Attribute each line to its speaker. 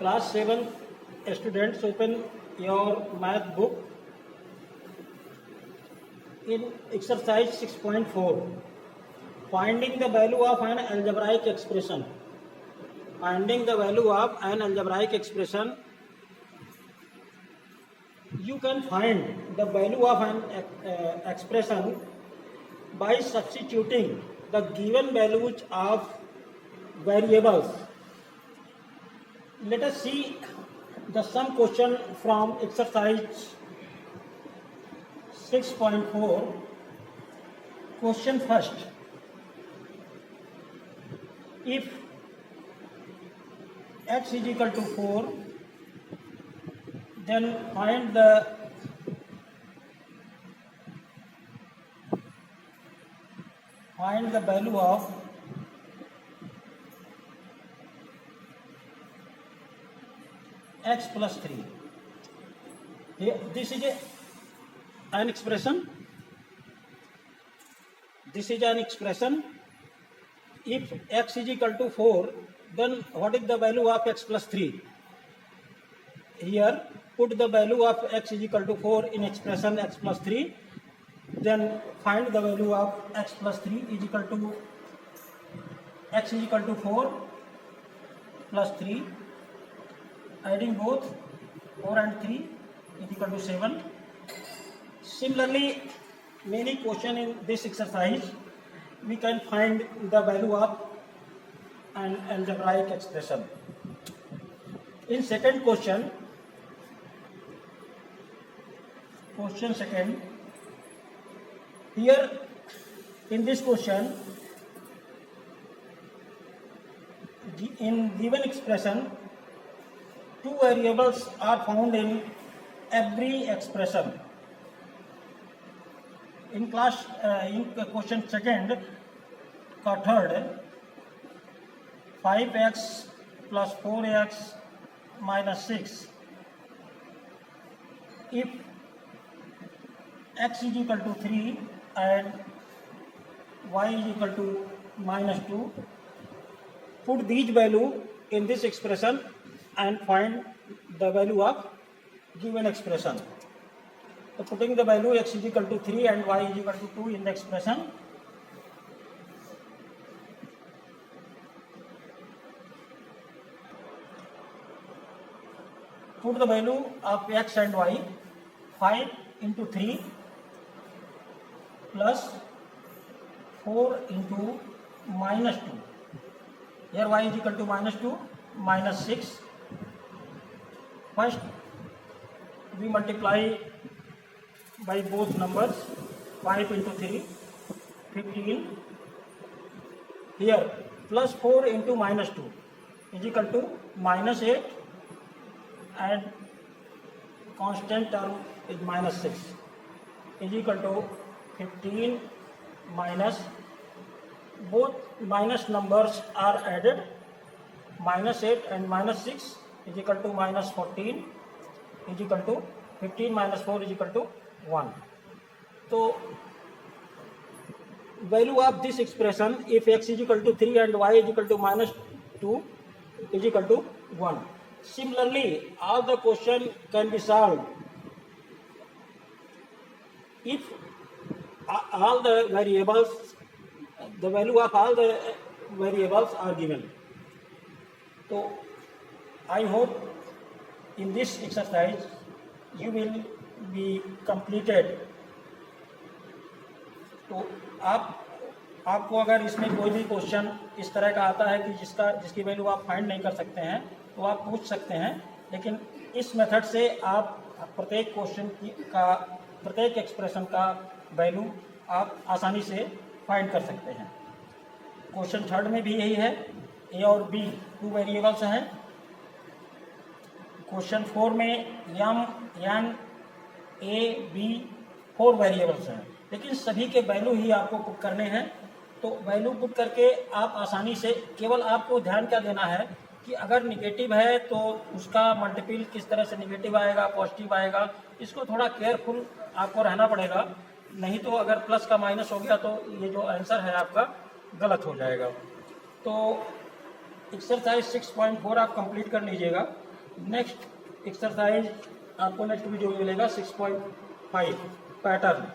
Speaker 1: Class 7 students, open your math book. In exercise 6.4, finding the value of an algebraic expression. Finding the value of an algebraic expression. You can find the value of an expression by substituting the given values of variables. Let us see the sum question from exercise 6.4. Question first. If x is equal to 4, then find the value of x plus 3. Here, this is an expression. This is an expression. If x is equal to 4, then what is the value of x plus 3? Here, put the value of x is equal to 4 in expression x plus 3. Then find the value of x plus 3 is equal to x is equal to 4 plus 3. Adding both 4 and 3 is equal to 7. Similarly, many questions in this exercise, we can find the value of an algebraic expression. In second question second, here in this question, in given expression, two variables are found in every expression. In question second का third, 5x plus 4x minus 6. If x is equal to 3 and y is equal to minus 2, put these value in this expression and find the value of given expression. So putting the value x is equal to 3 and y is equal to 2 in the expression, put the value of x and y. 5 into 3 plus 4 into minus 2. Here y is equal to minus 2, minus 6. First, we multiply by both numbers. 5 into 3, 15. Here, plus 4 into minus 2 is equal to minus 8, and constant term is minus 6 is equal to 15 minus, both minus numbers are added, minus 8 and minus 6 is equal to minus 14 is equal to 15 minus 4 is equal to 1. So value of this expression, if x is equal to 3 and y is equal to minus 2 is equal to 1. Similarly, all the question can be solved if all the variables, the value of all the variables are given. So I hope in this exercise you will be completed. तो आपको अगर इसमें कोई भी question इस तरह का आता है कि जिसकी वैल्यू आप फाइंड नहीं कर सकते हैं, तो आप पूछ सकते हैं, लेकिन इस मेथड से आप प्रत्येक क्वेश्चन का, प्रत्येक एक्सप्रेशन का वैल्यू आप आसानी से फाइंड कर सकते हैं. क्वेश्चन थर्ड में भी यही है, ए और बी 2 वेरिएबल्स हैं. क्वेश्चन 4 में एम, एन, ए, बी 4 वेरिएबल्स हैं, लेकिन सभी के वैल्यू ही आपको पुट करने हैं. तो वैल्यू पुट करके आप आसानी से, केवल आपको ध्यान क्या देना है कि अगर निगेटिव है तो उसका मल्टीपल किस तरह से निगेटिव आएगा, पॉजिटिव आएगा, इसको थोड़ा केयरफुल आपको रहना पड़ेगा. नहीं तो अगर प्लस का माइनस हो गया तो ये जो आंसर है आपका गलत हो जाएगा. तो एक्सरसाइज 6.4 आप कंप्लीट कर लीजिएगा. नेक्स्ट एक्सरसाइज आपको नेक्स्ट वीडियो में मिलेगा 6.5 पैटर्न।